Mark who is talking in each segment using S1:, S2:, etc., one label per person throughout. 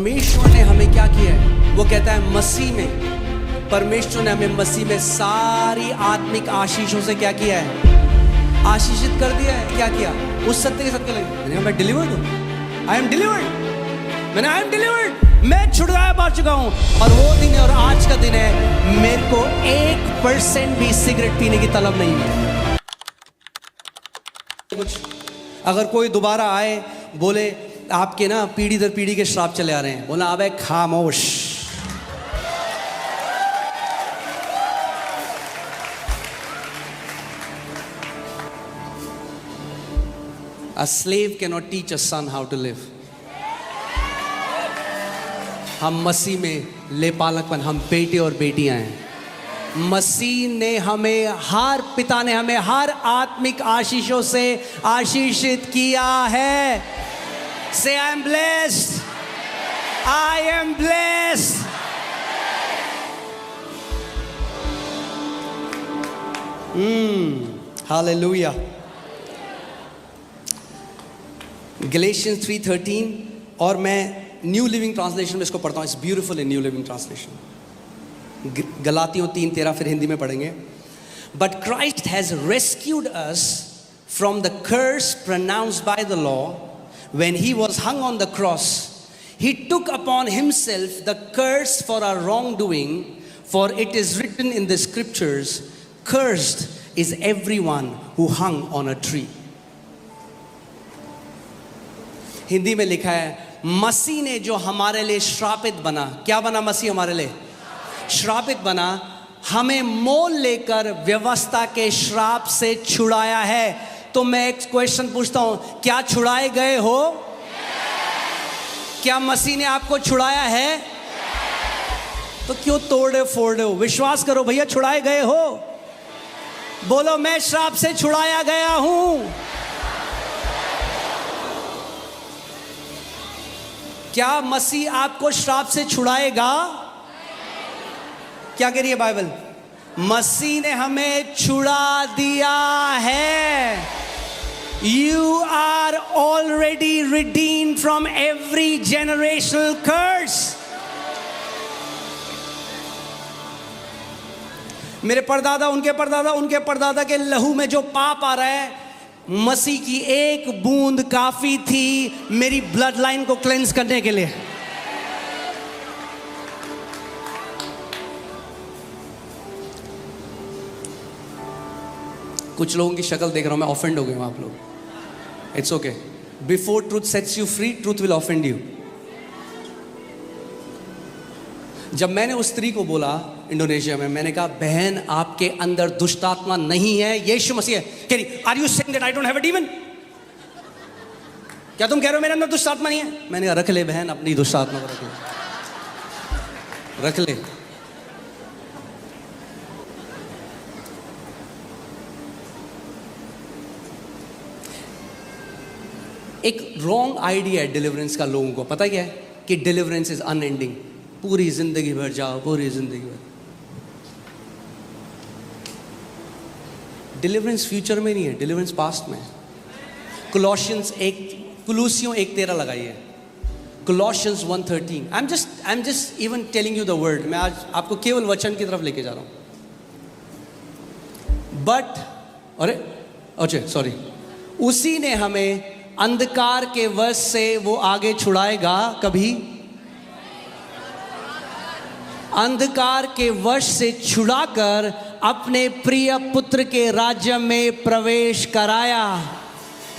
S1: परमेश्वर ने हमें क्या किया है? वो कहता है मसीह में, परमेश्वर ने हमें मसीह में सारी आत्मिक आशीषों से क्या किया है? आशीषित कर दिया है। क्या किया? उस सत्य के सत्य लगे। मैंने कहा मैं डिलीवर्ड हूँ, आई एम डिलीवर्ड, मैंने आई एम डिलीवर्ड, मैं छुटकारा पा चुका हूँ। और वो दिन है और आज का दिन है, मेरे को 1% भी सिगरेट पीने की तलब नहीं है। कुछ अगर कोई दोबारा आए बोले आपके ना पीढ़ी दर पीढ़ी के श्राप चले आ रहे हैं, बोला अबे खामोश। A slave cannot teach a son how to live. हम मसीह में ले पालकपन, हम बेटे और बेटियां हैं। मसीह ने हमें, हर पिता ने हमें हर आत्मिक आशीषों से आशीषित किया है। Say I am blessed. I am blessed. Hallelujah. Galatians 3:13 और मैं न्यू लिविंग ट्रांसलेशन में इसको पढ़ता हूँ। It's beautiful in new living translation. गलातियों 3:13 फिर हिंदी में पढ़ेंगे। But Christ has rescued us from the curse pronounced by the law. When he was hung on the cross, he took upon himself the curse for our wrongdoing, for it is written in the scriptures, cursed is everyone who hung on a tree. Hindi में लिखा है, मसीह ने जो हमारे लिए श्रापित बना, क्या बना मसीह हमारे लिए? श्रापित बना, हमें मोल लेकर व्यवस्था के श्राप से छुड़ाया है। तो मैं एक क्वेश्चन पूछता हूं, क्या छुड़ाए गए हो? क्या मसीह ने आपको छुड़ाया है? तो क्यों तोड़े फोड़े हो? विश्वास करो भैया, छुड़ाए गए हो। बोलो मैं श्राप से छुड़ाया गया हूं। क्या मसीह आपको श्राप से छुड़ाएगा? क्या कह रही है बाइबल? मसीह ने हमें छुड़ा दिया है। You are already redeemed from every generational curse. मेरे परदादा, उनके परदादा, उनके परदादा के लहू में जो पाप आ रहा है, मसीह की एक बूंद काफी थी मेरी ब्लड लाइन को क्लेंस करने के लिए। कुछ लोगों की शक्ल देख रहा हूं मैं, ऑफेंड हो गए हो आप लोग। It's okay. Before truth sets you free, truth will offend you. जब मैंने उस स्त्री को बोला इंडोनेशिया में, मैंने कहा बहन आपके अंदर दुष्ट आत्मा नहीं है, यीशु मसीह है। कह रही, are you saying that I don't have a demon? क्या तुम कह रहे हो मेरे अंदर दुष्ट आत्मा नहीं है? मैंने कहा रख ले बहन, अपनी दुष्ट आत्मा को रख ले, रख ले। एक रॉन्ग आइडिया है डिलीवरेंस का लोगों को। पता क्या है? कि डिलीवरेंस इज अनएंडिंग, पूरी जिंदगी भर जाओ, पूरी जिंदगी भर। डिलीवरेंस फ्यूचर में नहीं है, डिलीवरेंस पास्ट में है। कुलूसियों 1:13 लगाइए, Colossians 1:13। I am just even telling you the word. मैं आज आपको केवल वचन की तरफ लेके जा रहा हूं। बट अच्छा सॉरी, उसी ने हमें अंधकार के वश से वो आगे छुड़ाएगा कभी, अंधकार के वश से छुड़ाकर अपने प्रिय पुत्र के राज्य में प्रवेश कराया।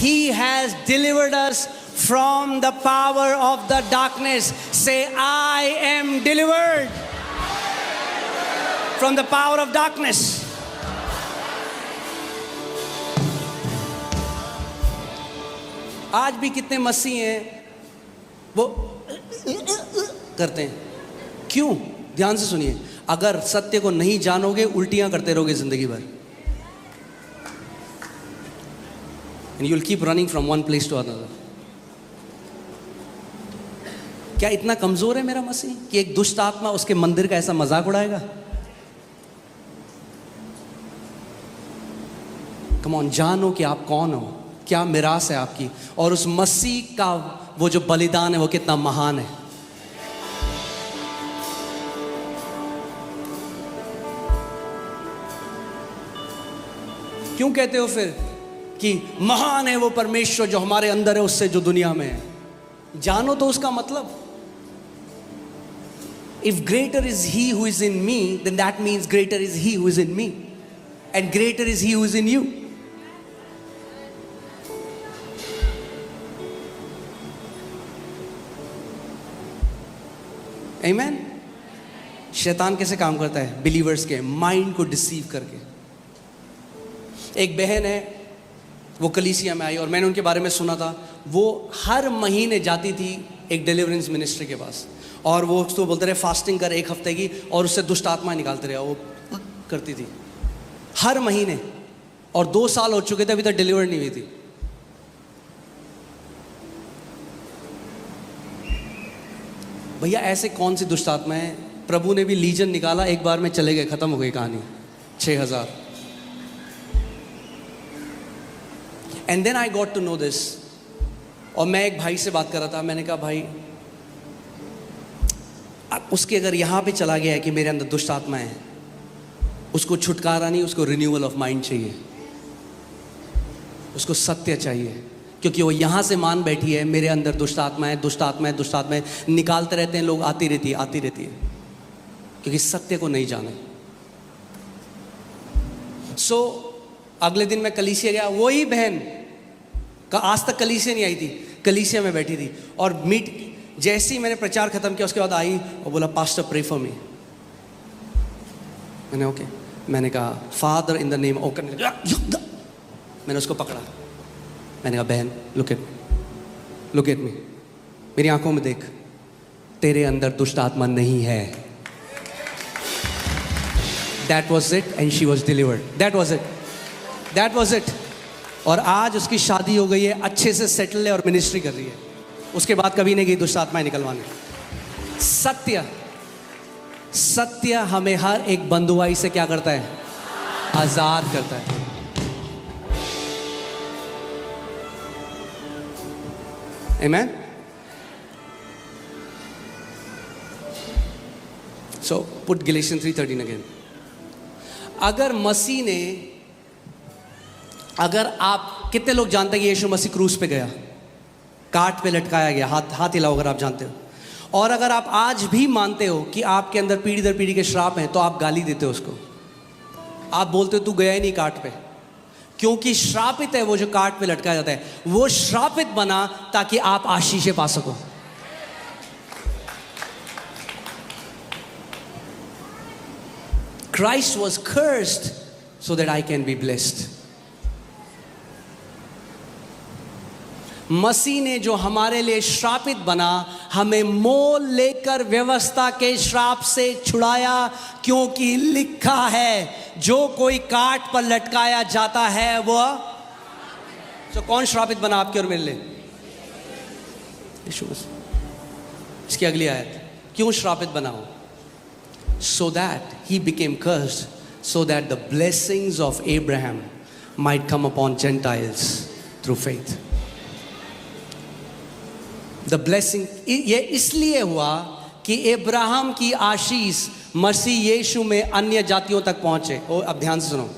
S1: He has delivered us from the power of the darkness. Say I am delivered from the power of darkness. आज भी कितने मसीह हैं वो करते हैं। क्यों? ध्यान से सुनिए, अगर सत्य को नहीं जानोगे उल्टियां करते रहोगे जिंदगी भर। And you'll keep running from one place to another. क्या इतना कमजोर है मेरा मसीह कि एक दुष्ट आत्मा उसके मंदिर का ऐसा मजाक उड़ाएगा? कम ऑन, जानो कि आप कौन हो, क्या मिरास है आपकी, और उस मसीह का वो जो बलिदान है वो कितना महान है। क्यों कहते हो फिर कि महान है वो परमेश्वर जो हमारे अंदर है उससे जो दुनिया में है? जानो तो उसका मतलब। If greater is he who is in me, then that means greater is he who is in me, and greater is he who is in you. Amen. शैतान कैसे काम करता है? बिलीवर्स के माइंड को डिसीव करके। एक बहन है, वो कलीसिया में आई और मैंने उनके बारे में सुना था। वो हर महीने जाती थी एक डिलीवरेंस मिनिस्ट्री के पास, और वो उसको बोलते रहे फास्टिंग कर 1 हफ्ते की, और उससे दुष्ट आत्मा निकालते रहे। वो करती थी हर महीने, और 2 साल हो चुके थे, अभी तक डिलीवर नहीं हुई थी। भैया ऐसे कौन सी दुष्ट आत्मा है? प्रभु ने भी लीजन निकाला, एक बार में चले गए, खत्म हो गई कहानी। 6000। And then I got to know this. और मैं एक भाई से बात कर रहा था, मैंने कहा भाई उसके अगर यहाँ पे चला गया है कि मेरे अंदर दुष्ट आत्मा है, उसको छुटकारा नहीं, उसको रिन्यूअल ऑफ माइंड चाहिए, उसको सत्य चाहिए। क्योंकि वो यहाँ से मान बैठी है मेरे अंदर दुष्ट आत्मा है, दुष्ट आत्मा है, दुष्ट आत्मा है, निकालते रहते हैं लोग, आती रहती है, आती रहती है, क्योंकि सत्य को नहीं जाने। सो अगले दिन मैं कलीसिया गया, वही बहन का आज तक कलीसिया नहीं आई थी, कलीसिया में बैठी थी, और जैसे ही मैंने प्रचार खत्म किया उसके बाद आई और बोला पास्टर प्रे फॉर मी। मैंने ओके, मैंने कहा father in the name, okay. मैंने उसको पकड़ा, मैंने कहा बहन लुक एट मी, मेरी आंखों में देख, तेरे अंदर दुष्ट आत्मा नहीं है। That was it and she was delivered. That was it. और आज उसकी शादी हो गई है, अच्छे से सेटल है और मिनिस्ट्री कर रही है। उसके बाद कभी नहीं गई दुष्ट आत्माएं निकलवाने। सत्य हमें हर एक बंधुआई से क्या करता है? आजाद करता है। Amen? So put Galatians 3:13 again. अगर आप, कितने लोग जानते हैं कि यीशु मसीह क्रूस पे गया, काट पे लटकाया गया? हाथ हिलाओ अगर आप जानते हो। और अगर आप आज भी मानते हो कि आपके अंदर पीढ़ी दर पीढ़ी के श्राप हैं, तो आप गाली देते हो उसको। आप बोलते हो तू गया ही नहीं काट पे, क्योंकि श्रापित है वो जो काट पे लटकाया जाता है। वो श्रापित बना ताकि आप आशीषें पा सको। Christ was cursed so that I can be blessed. मसीह ने जो हमारे लिए श्रापित बना, हमें मोल लेकर व्यवस्था के श्राप से छुड़ाया, क्योंकि लिखा है जो कोई काट पर लटकाया जाता है वह। तो कौन श्रापित बना आपके और मेरे लिए? यीशु मसीह। इसकी अगली आयत, क्यों श्रापित बना हो? So that he became cursed, so that the blessings of Abraham might come upon Gentiles through faith. The blessing ये इसलिए हुआ कि अब्राहम की आशीष मसीह यीशु में अन्य जातियों तक पहुंचे। और अब ध्यान से सुनो,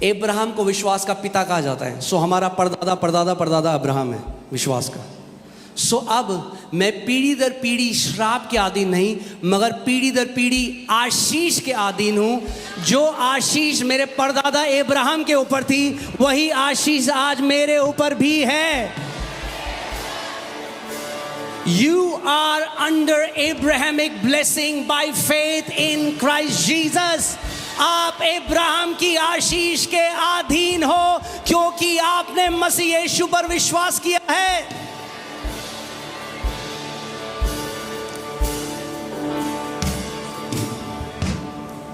S1: अब्राहम को विश्वास का पिता कहा जाता है। सो हमारा परदादा परदादा परदादा अब्राहम है विश्वास का। सो अब मैं पीढ़ी दर पीढ़ी श्राप के अधीन नहीं, मगर पीढ़ी दर पीढ़ी आशीष के अधीन हूं। जो आशीष मेरे परदादा अब्राहम के ऊपर थी, वही आशीष आज मेरे ऊपर भी है। You are under Abrahamic blessing by faith in Christ Jesus. आप अब्राहम की आशीष के अधीन हो, क्योंकि आपने मसीह यीशु पर विश्वास किया है।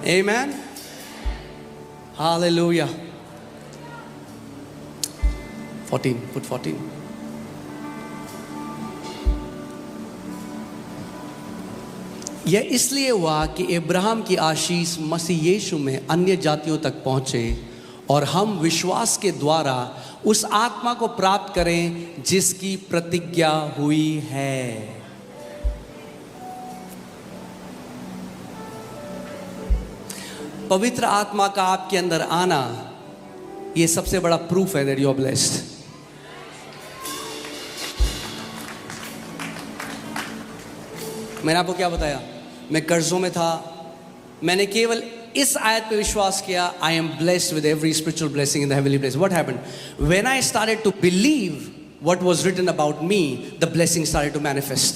S1: Amen. Hallelujah. 14, put 14. यह इसलिए हुआ कि अब्राहम की आशीष मसीह यीशु में अन्य जातियों तक पहुंचे, और हम विश्वास के द्वारा उस आत्मा को प्राप्त करें जिसकी प्रतिज्ञा हुई है। पवित्र आत्मा का आपके अंदर आना, ये सबसे बड़ा प्रूफ है दैट यू आर ब्लेस्ड। मैंने आपको क्या बताया, मैं कर्जों में था, मैंने केवल इस आयत पे विश्वास किया, I am blessed with every spiritual blessing in the heavenly place. What happened when I started to believe what was written about me, the blessing started to manifest.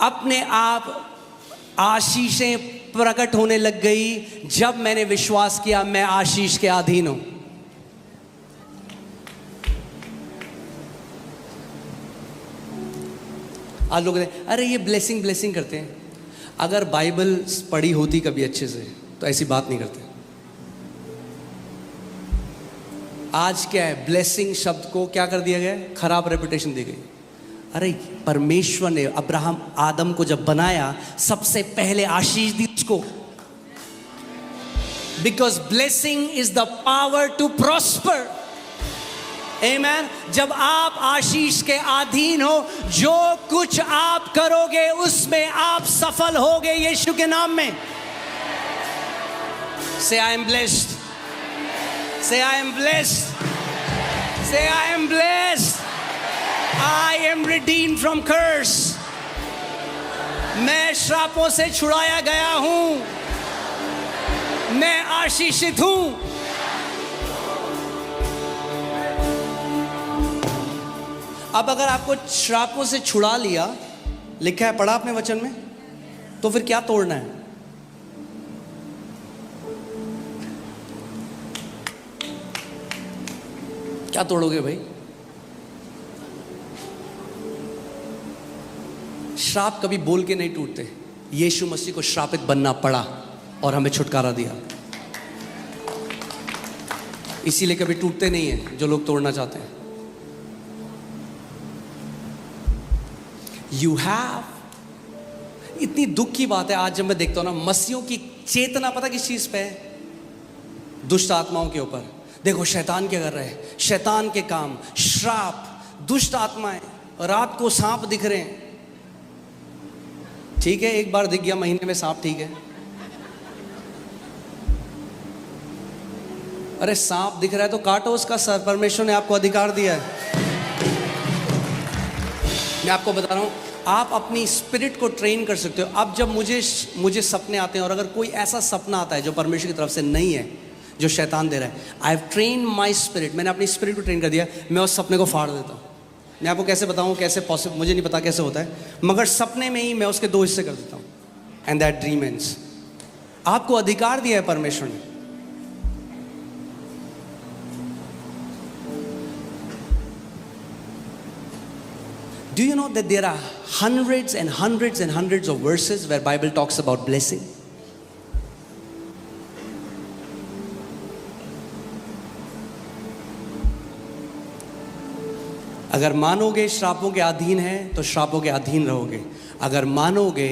S1: अपने आप आशीषें प्रकट होने लग गई जब मैंने विश्वास किया मैं आशीष के अधीन हूं। आज लोग कहते हैं अरे ये ब्लेसिंग ब्लेसिंग करते हैं। अगर बाइबल पढ़ी होती कभी अच्छे से तो ऐसी बात नहीं करते। आज क्या है, ब्लेसिंग शब्द को क्या कर दिया गया, खराब रेपुटेशन दी गई। अरे परमेश्वर ने अब्राहम आदम को जब बनाया सबसे पहले आशीष दी उसको, because blessing is the power to prosper. Amen. जब आप आशीष के अधीन हो, जो कुछ आप करोगे उसमें आप सफल होगे यीशु के नाम में। से आई एम ब्लेस्ड, से आई एम ब्लेस्ड, से आई am blessed, I am redeemed from curse. मैं श्रापों से छुड़ाया गया हूं, मैं आशीषित हूं। अब अगर आपको श्रापों से छुड़ा लिया, लिखा है पढ़ा आपने वचन में, तो फिर क्या तोड़ना है? क्या तोड़ोगे भाई? श्राप कभी बोल के नहीं टूटते। यीशु मसीह को श्रापित बनना पड़ा और हमें छुटकारा दिया, इसीलिए कभी टूटते नहीं है जो लोग तोड़ना चाहते हैं। यू हैव, इतनी दुख की बात है आज जब मैं देखता हूं ना, मसीहों की चेतना पता किस चीज पे है? दुष्ट आत्माओं के ऊपर। देखो शैतान क्या कर रहे हैं, शैतान के काम, श्राप, दुष्ट आत्माएं। रात को सांप दिख रहे हैं, ठीक है, एक बार दिख गया महीने में सांप, ठीक है। अरे सांप दिख रहा है तो काटो उसका सर, परमेश्वर ने आपको अधिकार दिया है। मैं आपको बता रहा हूं, आप अपनी स्पिरिट को ट्रेन कर सकते हो। अब जब मुझे सपने आते हैं, और अगर कोई ऐसा सपना आता है जो परमेश्वर की तरफ से नहीं है, जो शैतान दे रहा है, I have train my spirit, मैंने अपनी स्पिरिट को ट्रेन कर दिया, मैं उस सपने को फाड़ देता हूँ। मैं आपको कैसे बताऊँ कैसे पॉसिबल, मुझे नहीं पता कैसे होता है, मगर सपने में ही मैं उसके 2 हिस्से कर देता हूँ, एंड दैट ड्रीम एंड्स। आपको अधिकार दिया है परमेश्वर ने। Do you know that there are hundreds and hundreds and hundreds of verses where Bible talks about blessing? अगर मानोगे श्रापों के अधीन है तो श्रापों के अधीन रहोगे, अगर मानोगे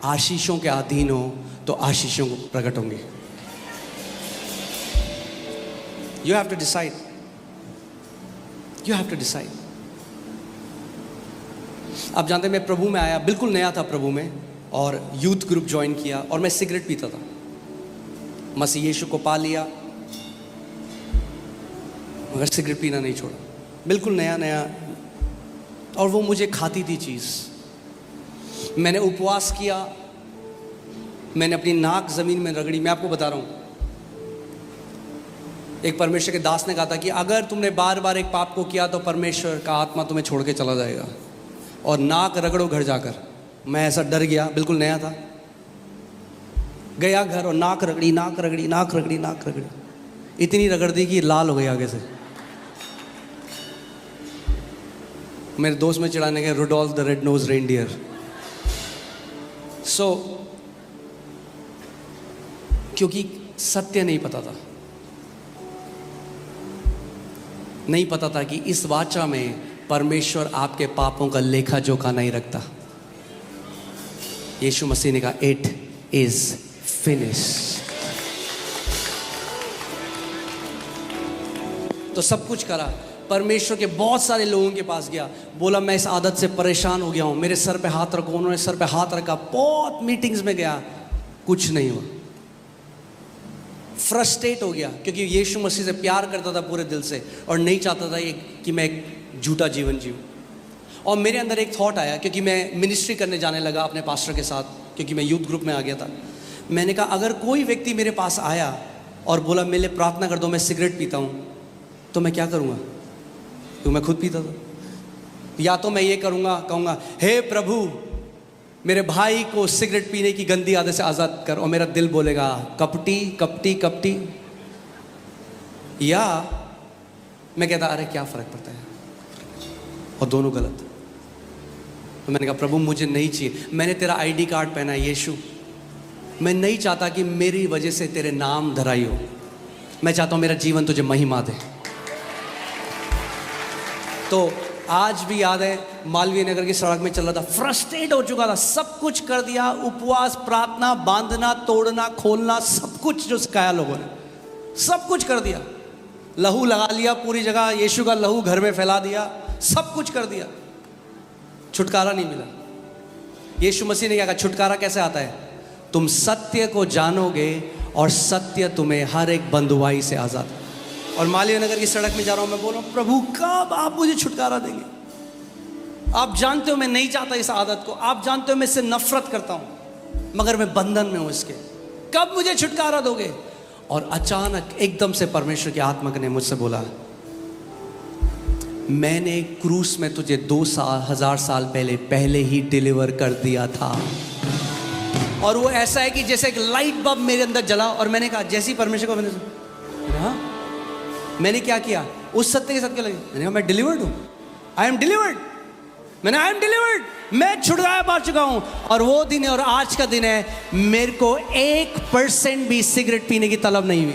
S1: आशीषों के अधीन हो तो आशीषों को प्रकट होंगे। You have to decide. You have to decide. आप जानते हैं मैं प्रभु में आया, बिल्कुल नया था प्रभु में, और यूथ ग्रुप ज्वाइन किया, और मैं सिगरेट पीता था। मसीह यीशु को पा लिया मगर सिगरेट पीना नहीं छोड़ा, बिल्कुल नया नया, और वो मुझे खाती थी चीज़। मैंने उपवास किया, मैंने अपनी नाक ज़मीन में रगड़ी। मैं आपको बता रहा हूँ, एक परमेश्वर के दास ने कहा था कि अगर तुमने बार बार एक पाप को किया तो परमेश्वर का आत्मा तुम्हें छोड़ के चला जाएगा, और नाक रगड़ो घर जाकर। मैं ऐसा डर गया, बिल्कुल नया था, गया घर और नाक रगड़ी, नाक रगड़ी, नाक रगड़ी, नाक रगड़ी, इतनी रगड़ दी कि लाल हो गई आगे से। मेरे दोस्त में चिढ़ाने गए, Rudolph the red nose reindeer. So क्योंकि सत्य नहीं पता था, नहीं पता था कि इस वाचा में परमेश्वर आपके पापों का लेखा जोखा नहीं रखता। यीशु मसीह ने कहा इट इज फिनिश्ड। तो सब कुछ करा, परमेश्वर के बहुत सारे लोगों के पास गया, बोला मैं इस आदत से परेशान हो गया हूं, मेरे सर पे हाथ रखो। उन्होंने सर पे हाथ रखा, बहुत मीटिंग्स में गया, कुछ नहीं हुआ। फ्रस्ट्रेट हो गया, क्योंकि यीशु मसीह से प्यार करता था पूरे दिल से और नहीं चाहता था कि मैं एक झूठा जीवन जीऊँ। और मेरे अंदर एक थॉट आया, क्योंकि मैं मिनिस्ट्री करने जाने लगा अपने पास्टर के साथ, क्योंकि मैं यूथ ग्रुप में आ गया था। मैंने कहा अगर कोई व्यक्ति मेरे पास आया और बोला मेरे लिए प्रार्थना कर दो, मैं सिगरेट पीता हूँ, तो मैं क्या करूँगा? क्योंकि मैं खुद पीता था। या तो मैं ये करूँगा, कहूँगा हे प्रभु मेरे भाई को सिगरेट पीने की गंदी आदत से आज़ाद कर, और मेरा दिल बोलेगा कपटी कपटी कपटी। या मैं कहता अरे क्या फ़र्क पड़ता है, और दोनों गलत। तो मैंने कहा प्रभु मुझे नहीं चाहिए, मैंने तेरा आईडी कार्ड पहना है यीशु, मैं नहीं चाहता कि मेरी वजह से तेरे नाम धराई हो, मैं चाहता हूँ मेरा जीवन तुझे महिमा दे। तो आज भी याद है, मालवीय नगर की सड़क में चल रहा था, फ्रस्ट्रेट हो चुका था, सब कुछ कर दिया, उपवास, प्रार्थना, बांधना, तोड़ना, खोलना, सब कुछ जो सिखाया लोगों ने, सब कुछ कर दिया, लहू लगा लिया पूरी जगह, यीशु का लहू घर में फैला दिया, सब कुछ कर दिया, छुटकारा नहीं मिला। यीशु मसीह ने क्या कहा? छुटकारा कैसे आता है? तुम सत्य को जानोगे और सत्य तुम्हें हर एक बंधुआई से आज़ाद। और मालवीय नगर की सड़क में जा रहा हूँ, मैं बोल रहा हूँ प्रभु कब आप मुझे छुटकारा देंगे? आप जानते हो मैं नहीं चाहता इस आदत को, आप जानते हो मैं इससे नफरत करता हूँ, मगर मैं बंधन में हूँ इसके, कब मुझे छुटकारा दोगे? और अचानक एकदम से परमेश्वर की आत्मा ने मुझसे बोला मैंने क्रूस में तुझे 2000 साल पहले ही डिलीवर कर दिया था। और वो ऐसा है कि जैसे एक लाइट बल्ब मेरे अंदर जला, और मैंने कहा जैसे ही परमेश्वर को मैंने क्या किया, उस सत्य के साथ क्या लगे, मैंने कहा मैं डिलीवर्ड हूँ, आई एम डिलीवर्ड, मैंने आई एम डिलीवर्ड, मैं छुटकारा पा चुका हूँ। और वो दिन है और आज का दिन है, मेरे को 1% भी सिगरेट पीने की तलब नहीं हुई।